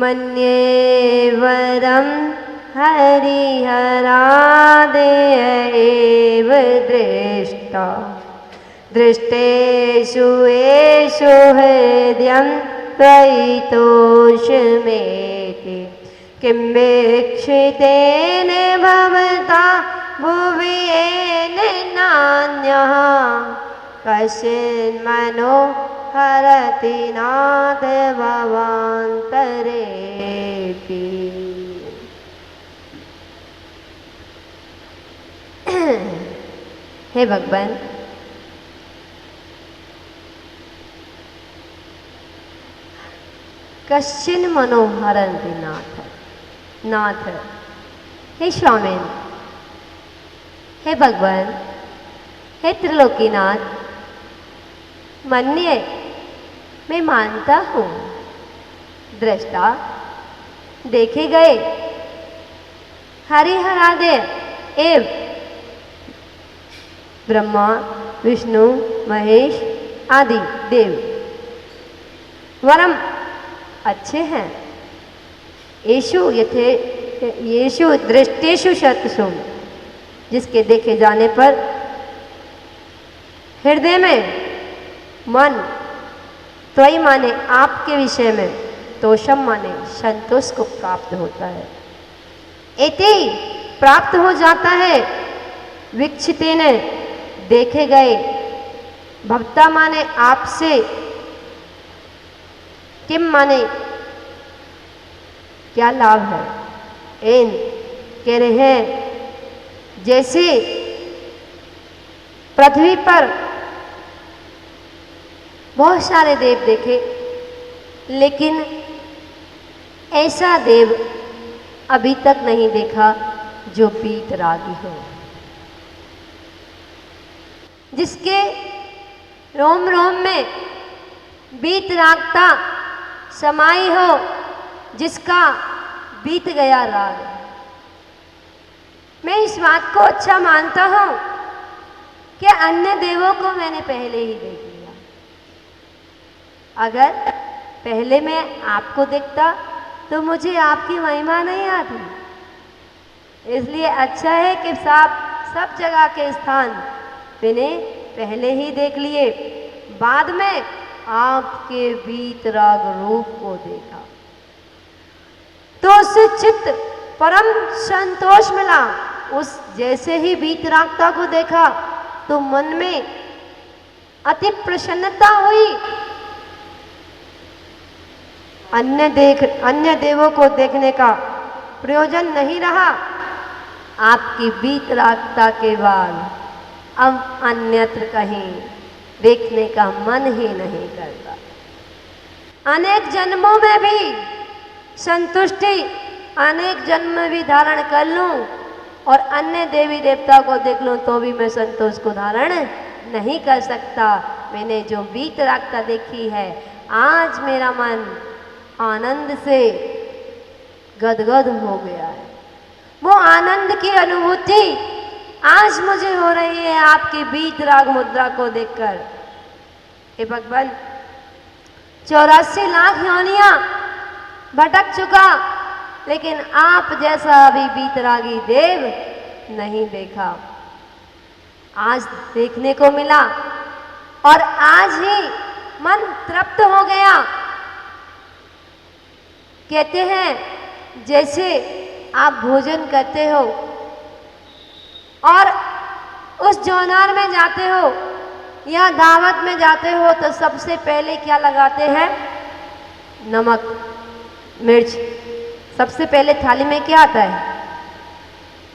मन्ये वरं हरिहरादेय एव दृष्टा दृष्टेषु येषु हृदयं त्वयितोषमेति किं वीक्षितेन भवता भुवि येन नान्यः कश्चिन्मनो हरति नाथ भवान्तरेऽपि। हे भगवान, कश्चिन मनोहरन्ति नाथ नाथ। हे स्वामी, हे भगवान, हे त्रिलोकीनाथ, मन्ये मैं मानता हूँ, दृष्टा देखे गए, हरिहरादे एव ब्रह्मा विष्णु महेश आदि देव वरम अच्छे हैं, येषु दृष्टेषु शतसु जिसके देखे जाने पर हृदय में मन त्वयि माने आपके विषय में, तोषम माने संतोष को प्राप्त होता है, इति प्राप्त हो जाता है, वीक्षितेन देखे गए, भक्ता माने आपसे, किम माने क्या लाभ है, एन कह रहे हैं जैसे पृथ्वी पर बहुत सारे देव देखे, लेकिन ऐसा देव अभी तक नहीं देखा जो वीतरागी हो, जिसके रोम रोम में वीतरागता समाई हो, जिसका बीत गया राग। मैं इस बात को अच्छा मानता हूं कि अन्य देवों को मैंने पहले ही देख लिया। अगर पहले मैं आपको देखता तो मुझे आपकी महिमा नहीं आती, इसलिए अच्छा है कि सब जगह के स्थान मैंने पहले ही देख लिए, बाद में आपके वीतराग रूप को देखा तो उससे चित्त परम संतोष मिला। उस जैसे ही वीतरागता को देखा तो मन में अति प्रसन्नता हुई। अन्य देवों को देखने का प्रयोजन नहीं रहा। आपकी वीतरागता के बाद अब अन्यत्र कहीं देखने का मन ही नहीं करता। अनेक जन्मों में भी संतुष्टि, अनेक जन्म भी धारण कर लूं और अन्य देवी देवता को देख लूं तो भी मैं संतोष को धारण नहीं कर सकता। मैंने जो वीतरागता देखी है, आज मेरा मन आनंद से गदगद हो गया है। वो आनंद की अनुभूति आज मुझे हो रही है आपकी वीतराग मुद्रा को देखकर। हे भगवान, 84 लाख योनियां भटक चुका, लेकिन आप जैसा अभी वीतरागी देव नहीं देखा। आज देखने को मिला और आज ही मन तृप्त हो गया। कहते हैं जैसे आप भोजन करते हो और उस जौनार में जाते हो या दावत में जाते हो तो सबसे पहले क्या लगाते हैं? नमक मिर्च। सबसे पहले थाली में क्या आता है?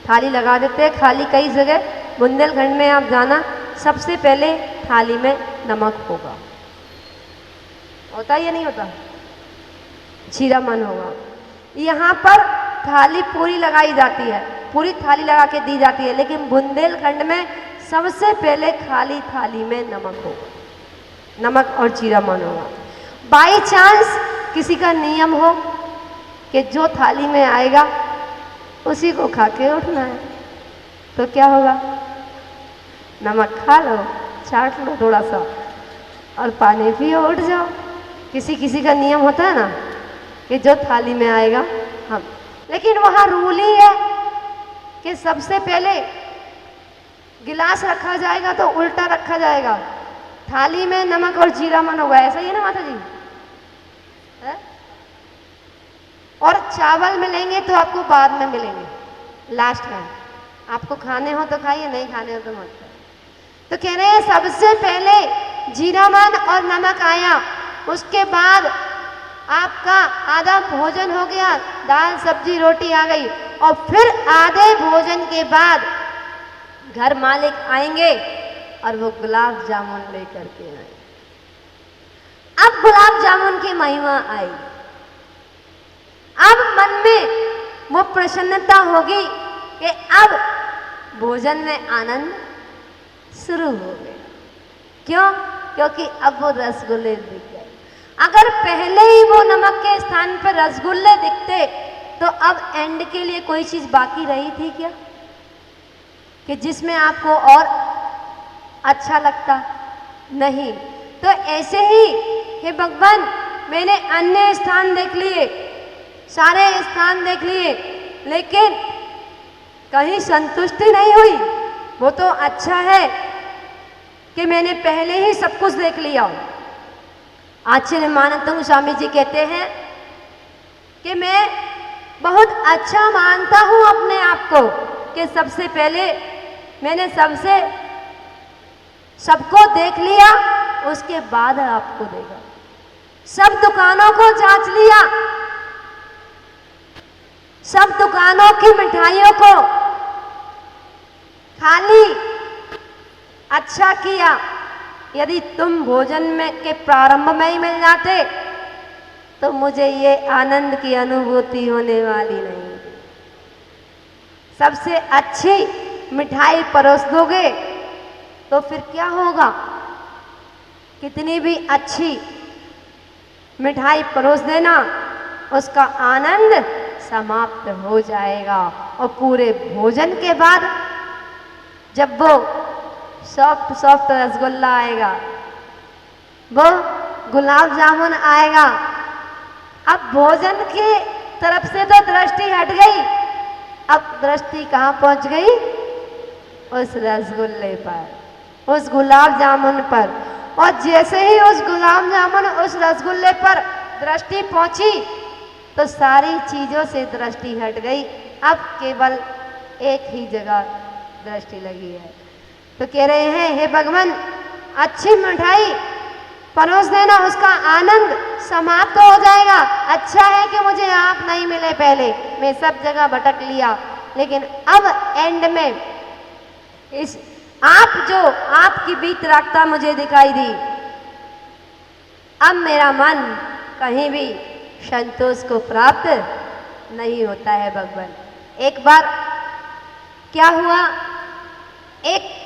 थाली लगा देते हैं। खाली कई जगह बुंदेलखंड में आप जाना, सबसे पहले थाली में नमक होगा। होता या नहीं होता? जीरा मन होगा। यहाँ पर थाली पूरी लगाई जाती है, पूरी थाली लगा के दी जाती है, लेकिन बुंदेलखंड में सबसे पहले खाली थाली में नमक होगा, नमक और जीरा मन होगा। बाई चांस किसी का नियम हो कि जो थाली में आएगा उसी को खा के उठना है, तो क्या होगा? नमक खा लो, चाट लो थोड़ा सा और पानी पियो, उठ जाओ। किसी किसी का नियम होता है ना, कि जो थाली में आएगा हम, लेकिन वहाँ रूल ही है कि सबसे पहले गिलास रखा जाएगा तो उल्टा रखा जाएगा, थाली में नमक और जीरा मन होगा, ऐसा ही है ना माता जी है? और चावल मिलेंगे तो आपको बाद में मिलेंगे, लास्ट में। आपको खाने हो तो खाइए, नहीं खाने हो तो मत खाइए। तो कह रहे हैं सबसे पहले जीरा मन और नमक आया, उसके बाद आपका आधा भोजन हो गया, दाल सब्जी रोटी आ गई, और फिर आधे भोजन के बाद घर मालिक आएंगे और वो गुलाब जामुन लेकर के आए। अब गुलाब जामुन की महिमा आई, अब मन में वो प्रसन्नता होगी कि अब भोजन में आनंद शुरू हो गया। क्यों? क्योंकि अब वो रसगुल्ले दिख गए। अगर पहले ही वो नमक के स्थान पर रसगुल्ले दिखते तो अब एंड के लिए कोई चीज बाकी रही थी क्या, कि जिसमें आपको और अच्छा लगता? नहीं। तो ऐसे ही हे भगवान, मैंने अन्य स्थान देख लिए, सारे स्थान देख लिए, लेकिन कहीं संतुष्टि नहीं हुई। वो तो अच्छा है कि मैंने पहले ही सब कुछ देख लिया। आचार्य मानंद स्वामी जी कहते हैं कि मैं बहुत अच्छा मानता हूँ अपने आप को कि सबसे पहले मैंने सबको देख लिया, उसके बाद आपको देखा। सब दुकानों को जांच लिया, सब दुकानों की मिठाइयों को खाली अच्छा किया। यदि तुम भोजन में के प्रारंभ में ही मिल जाते तो मुझे ये आनंद की अनुभूति होने वाली नहीं थी। सबसे अच्छी मिठाई परोस दोगे तो फिर क्या होगा? कितनी भी अच्छी मिठाई परोस देना, उसका आनंद समाप्त हो जाएगा। और पूरे भोजन के बाद जब वो सॉफ्ट सॉफ्ट रसगुल्ला आएगा, वो गुलाब जामुन आएगा, अब भोजन की तरफ से तो दृष्टि हट गई, अब दृष्टि कहाँ पहुंच गई? उस रसगुल्ले पर, उस गुलाब जामुन पर। और जैसे ही उस गुलाब जामुन, उस रसगुल्ले पर दृष्टि पहुंची तो सारी चीजों से दृष्टि हट गई, अब केवल एक ही जगह दृष्टि लगी है। तो कह रहे हैं हे भगवान, अच्छी मिठाई परोस देना, उसका आनंद समाप्त हो जाएगा। अच्छा है कि मुझे आप नहीं मिले पहले, मैं सब जगह भटक लिया, लेकिन अब एंड में इस आप जो आपकी वीतरागता मुझे दिखाई दी, अब मेरा मन कहीं भी संतोष को प्राप्त नहीं होता है भगवान। एक बार क्या हुआ, एक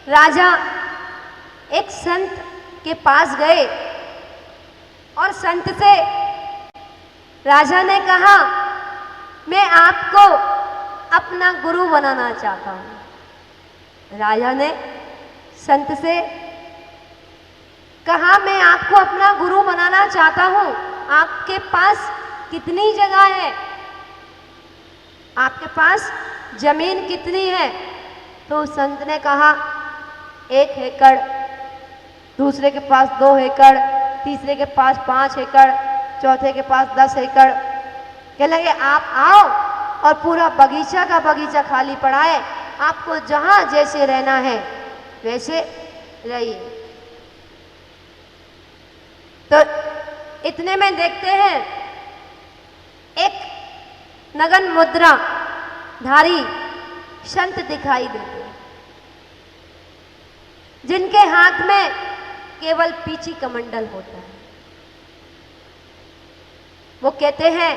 राजा एक संत के पास गए और संत से राजा ने कहा, मैं आपको अपना गुरु बनाना चाहता हूं। राजा ने संत से कहा, मैं आपको अपना गुरु बनाना चाहता हूं, आपके पास कितनी जगह है, आपके पास जमीन कितनी है? तो संत ने कहा 1 एकड़, दूसरे के पास 2 एकड़, तीसरे के पास 5 एकड़, चौथे के पास 10 एकड़। कह लगे आप आओ और पूरा बगीचा का बगीचा खाली पड़ा है, आपको जहां जैसे रहना है वैसे रहिए। तो इतने में देखते हैं एक नगन मुद्रा धारी संत दिखाई देते हैं, जिनके हाथ में केवल पीछी कमंडल होता है। वो कहते हैं,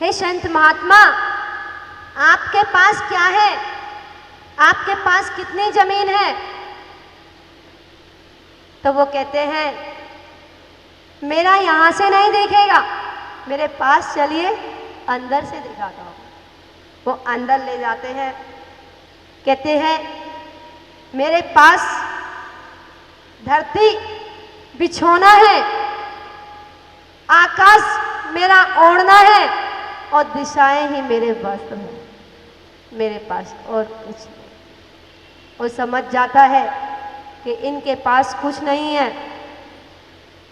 हे संत महात्मा, आपके पास क्या है? आपके पास कितनी जमीन है? तो वो कहते हैं, मेरा यहां से नहीं दिखेगा, मेरे पास चलिए, अंदर से दिखाता हूं। वो अंदर ले जाते हैं, कहते हैं, मेरे पास धरती बिछोना है, आकाश मेरा ओढ़ना है और दिशाएं ही मेरे वस्त्र हैं, मेरे पास और कुछ नहीं। वो समझ जाता है कि इनके पास कुछ नहीं है।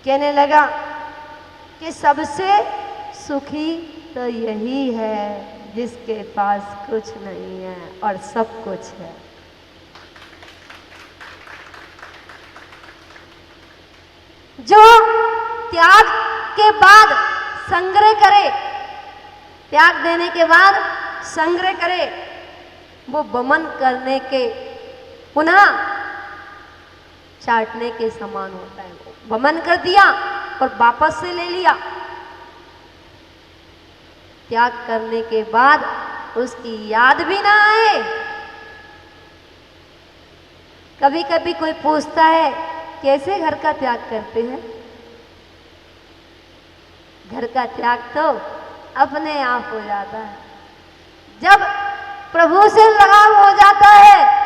कहने लगा कि सबसे सुखी तो यही है जिसके पास कुछ नहीं है और सब कुछ है। जो त्याग के बाद संग्रह करे, त्याग देने के बाद संग्रह करे, वो वमन करने के पुनः चाटने के समान होता है। वो वमन कर दिया और वापस से ले लिया। त्याग करने के बाद उसकी याद भी ना आए। कभी कभी कोई पूछता है कैसे घर का त्याग करते हैं? घर का त्याग तो अपने आप हो जाता है। जब प्रभु से लगाव हो जाता है,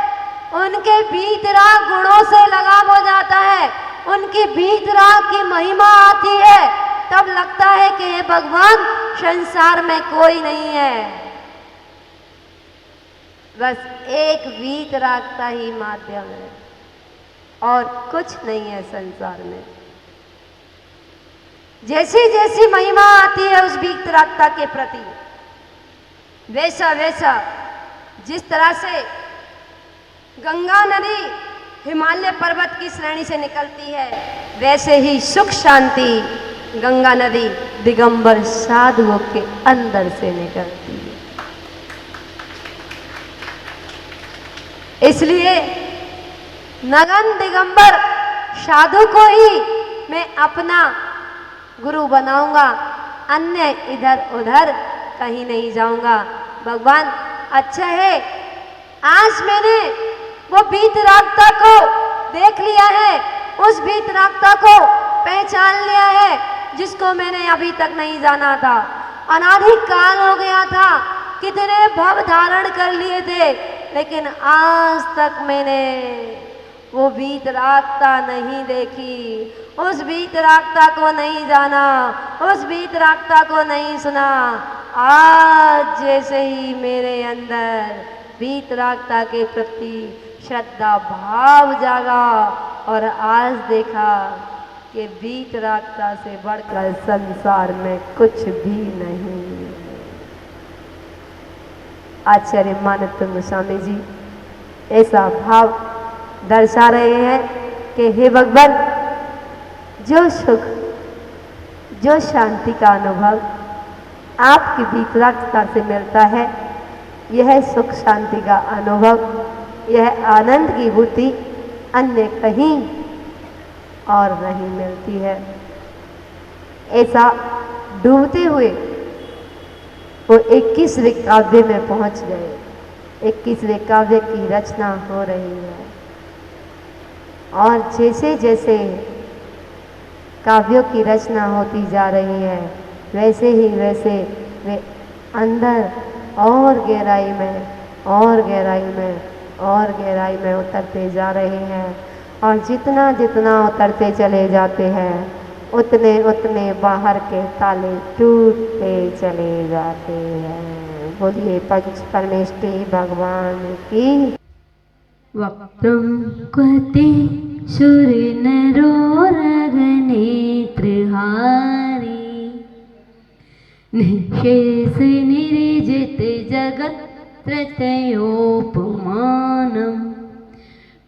उनके भीतरा गुणों से लगाव हो जाता है, उनकी भीतरा की महिमा आती है, तब लगता है कि हे भगवान, संसार में कोई नहीं है, बस एक वीतरागता ही माध्यम है और कुछ नहीं है संसार में। जैसी जैसी महिमा आती है उस वीतरागता के प्रति, वैसा वैसा जिस तरह से गंगा नदी हिमालय पर्वत की श्रेणी से निकलती है, वैसे ही सुख शांति गंगा नदी दिगंबर साधुओं के अंदर से निकलती है। इसलिए नगन दिगंबर साधु को ही मैं अपना गुरु बनाऊंगा, अन्य इधर उधर कहीं नहीं जाऊंगा। भगवान अच्छा है, आज मैंने वो वीतरागता को देख लिया है, उस वीतरागता को पहचान लिया है जिसको मैंने अभी तक नहीं जाना था। अनादि काल हो गया था, कितने भव धारण कर लिए थे, लेकिन आज तक मैंने वो वीतरागता नहीं देखी, उस वीतरागता को नहीं जाना, उस वीतरागता को नहीं सुना। आज जैसे ही मेरे अंदर वीतरागता के प्रति श्रद्धा भाव जागा और आज देखा कि वीतरागता से बढ़कर संसार में कुछ भी नहीं। आचार्य मानवतंग गोस्वामी जी ऐसा भाव दर्शा रहे हैं कि हे भगवान, जो सुख, जो शांति का अनुभव आपकी वीतरागता से मिलता है, यह सुख शांति का अनुभव, यह आनंद की भूति अन्य कहीं और नहीं मिलती है। ऐसा डूबते हुए वो 21वें काव्य में पहुंच गए। 21वें काव्य की रचना हो रही है और जैसे जैसे काव्यों की रचना होती जा रही है, वैसे ही वैसे वे अंदर और गहराई में और गहराई में और गहराई में उतरते जा रहे हैं। और जितना जितना उतरते चले जाते हैं, उतने उतने बाहर के ताले टूटते चले जाते हैं। बोलिए पंच परमेष्ठी भगवान की। वक्त्रं कहते सुर नरोरग नेत्रहारी, निःशेष निर्जित जगत् त्रययोपमानम्,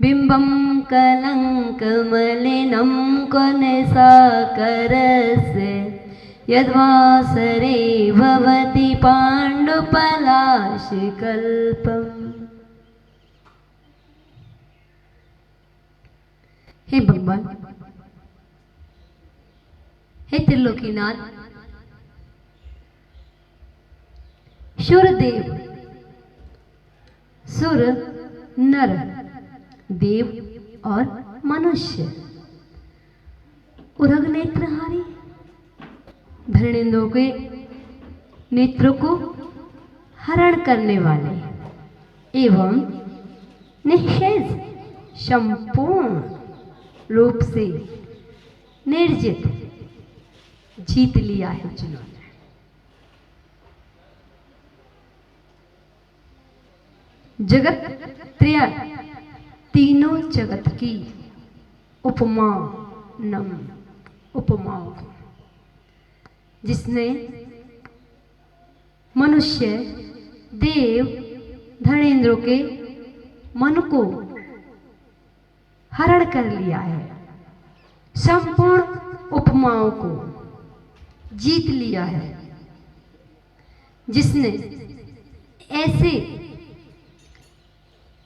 बिम्बं कलङ्कमलिनं कनसाकरस्य, यद्वासरे भवति पाण्डुपलाशकल्पम्। हे भगवान, हे त्रिलोकीनाथ, सुरदेव, सुर नर, देव और मनुष्य, उरग नेत्रहारी, धरणेंद्रों के नेत्रों को हरण करने वाले एवं निःशेष संपूर्ण रूप से निर्जित जीत लिया है जिन्होंने। जगत त्रय, तीनों जगत की उपमा नम उपमाओं को, जिसने मनुष्य, देव, धनेन्द्रों के मन को हरण कर लिया है, संपूर्ण उपमाओं को जीत लिया है, जिसने ऐसे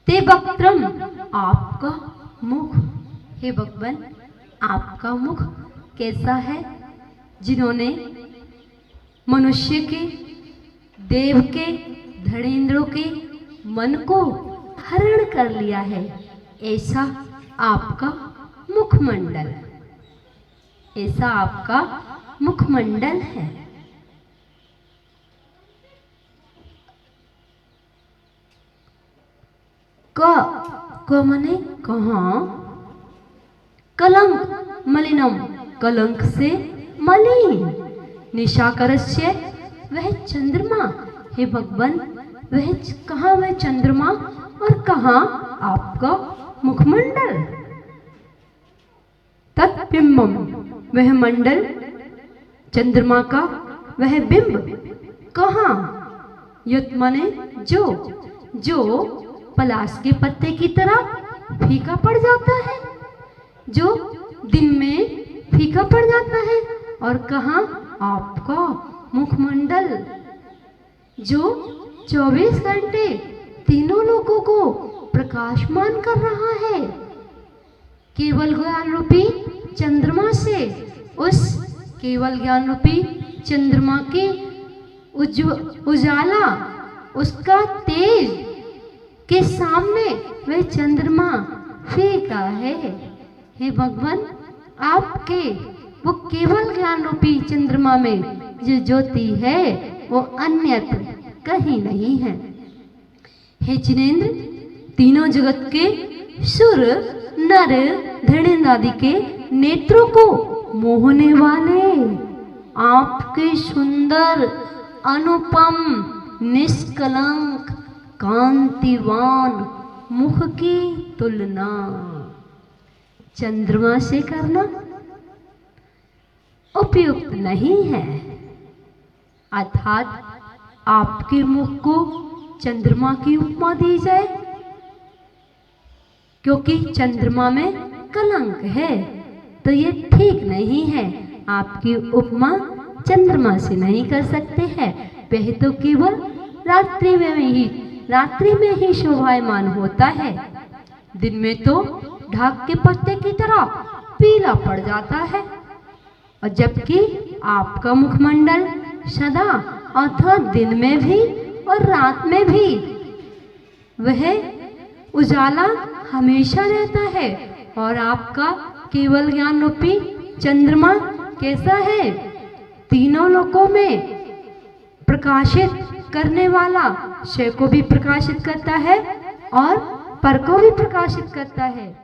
ते वक्त्रम आपका मुख, हे भगवान आपका मुख कैसा है, जिन्होंने मनुष्य के, देव के, धनेन्द्रों के मन को हरण कर लिया है, ऐसा आपका मुखमंडल, ऐसा आपका मुखमंडल है। क मने कहाँ, कलंक मलिनम, कलंक से मलिन, निशाकरस्य वह चंद्रमा, हे भगवान वह कहाँ, वह चंद्रमा और कहाँ आपका मुखमंडल। तत्बिंबम वह मंडल, चंद्रमा का वह बिंब कहाँ, युत मने जो, जो पलाश के पत्ते की तरह फीका पड़ जाता है, जो दिन में फीका पड़ जाता है, और कहाँ आपका मुखमंडल जो 24 घंटे तीनों लोगों को प्रकाशमान कर रहा है, केवल ज्ञान रूपी चंद्रमा से, उस केवल ज्ञान रूपी चंद्रमा के उजाला, उसका तेज के सामने वह चंद्रमा फीका है। हे भगवान आपके वो केवल ज्ञान रूपी चंद्रमा में जो ज्योति है वो अन्यत्र कहीं नहीं है। हे जिनेंद्र, तीनों जगत के सुर, नर, धनेन्द्र आदि के नेत्रों को मोहने वाले आपके सुंदर, अनुपम, निष्कलंक, कांतिवान मुख की तुलना चंद्रमा से करना उपयुक्त नहीं है। अर्थात आपके मुख को चंद्रमा की उपमा दी जाए, क्योंकि चंद्रमा में कलंक है, तो ये ठीक नहीं है। आपकी उपमा चंद्रमा से नहीं कर सकते हैं, वह तो केवल रात्रि में ही शोभायमान होता है, दिन में तो ढाक के पत्ते की तरह पीला पड़ जाता है। और जबकि आपका मुखमंडल सदा अर्थात दिन में भी और रात में भी वह उजाला हमेशा रहता है, और आपका केवल ज्ञान रूपी चंद्रमा कैसा है, तीनों लोकों में प्रकाशित करने वाला, शय को भी प्रकाशित करता है और पर को भी प्रकाशित करता है।